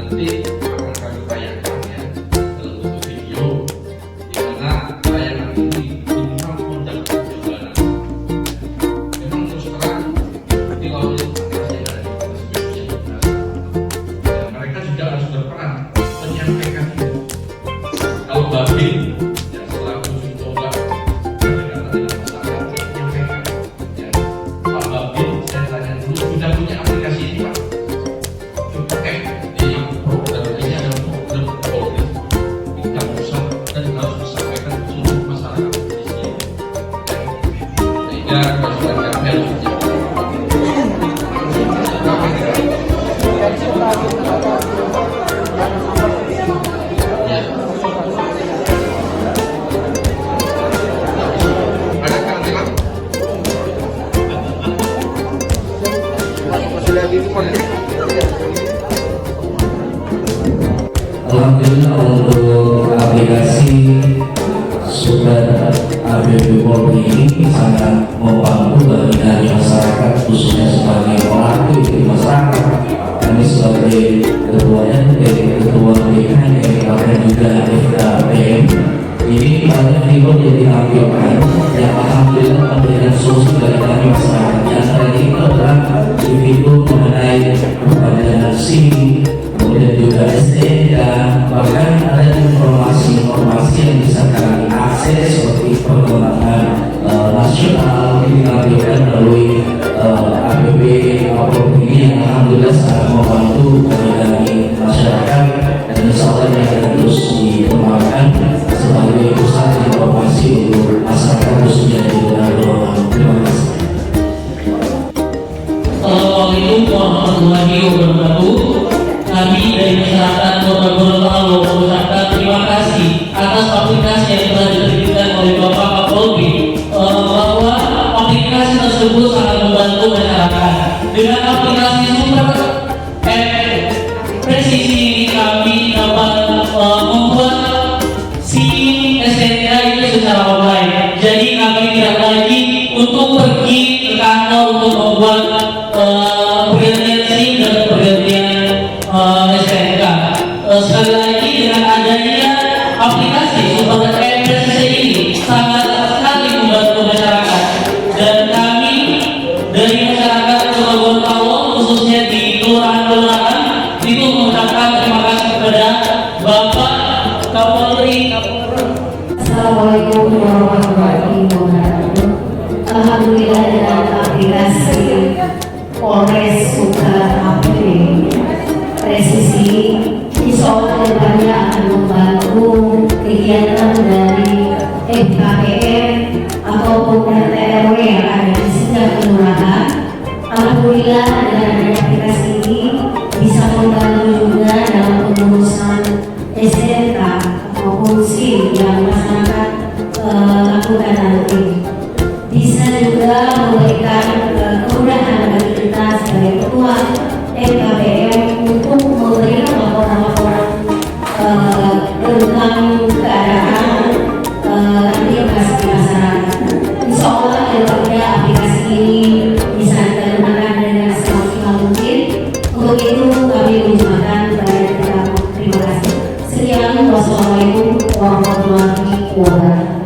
nanti akan kami bayangkan ya dalam bentuk video di mana tayangan ini minimal modal juga. Memang terus terang di laut aplikasi ada dan mereka juga harus berperan menyampaikan itu. Kalau Babin yang selaku coba berdekatan dengan masyarakat menyampaikan ya, Pak Babin saya tanya dulu sudah punya aplikasi ini Pak? Oke, di program ini ada program Polri tingkat pusat dan harus disampaikan ke seluruh masyarakat di sini. Sehingga kewajiban kami harus Alhamdulillah untuk aplikasi Super ABB Polri ini sangat membantu bagi masyarakat, khususnya sebagai pelaku di masyarakat. Kami sebagai ketua RT, ketua DKM, dan juga FKPM ini banyak figur yang ditampilkan yang alhamdulillah memberikan solusi bagi kami masyarakat. Yang tadi itu adalah figur mengenai perbandingan SIM, kemudian juga SDK, bahkan ada informasi-informasi yang bisa kami akses seperti perkembangan nasional ini ditampilkan melalui APB Polri ini yang alhamdulillah sangat membantu bagi masyarakat, dan insya Allah ini akan terus dikembangkan sebagai pusat informasi untuk masyarakat khususnya di daerah global. Terima kasih. Assalamualaikum warahmatullahi wabarakatuh. Kami dari masyarakat Kota Gorontalo mengucapkan terima kasih atas aplikasi yang telah diterbitkan oleh Bapak Kapolri, bahwa aplikasi tersebut sangat membantu masyarakat. Dengan aplikasi Super Presisi ini kami dapat membuat SIM STNK itu secara online. Jadi kami tidak lagi untuk pergi ke kantor untuk membuat pergantian SIM dan pergantian STNK. Sekali lagi dengan adanya aplikasi Super Presisi ini sangat sekali membantu masyarakat, dan kami dari masyarakat Kota Gorontalo khususnya di kelurahan-kelurahan itu mengucapkan terima kasih kepada Bapak Kapolri. Assalamualaikum warahmatullahi wabarakatuh. Alhamdulillah dengan aplikasi Polres Super APB Presisi insya Allah kedepannya akan membantu kegiatan dari FKPM ataupun RT RW yang ada di setiap kelurahan. Alhamdulillah dengan aplikasi ini bisa membantu juga dalam pengurusan STNK maupun SIM yang masyarakat lakukan nanti. Bisa juga memberikan kemudahan bagi kita sebagai ketua FKPM untuk memberikan laporan-laporan tentang keadaan aplikasi masyarakat. Insya Allah kedepannya aplikasi ini bisa digunakan dengan semaksimal mungkin. Untuk itu kami mengucapkan banyak terima kasih. Sekian, wassalamualaikum warahmatullahi wabarakatuh.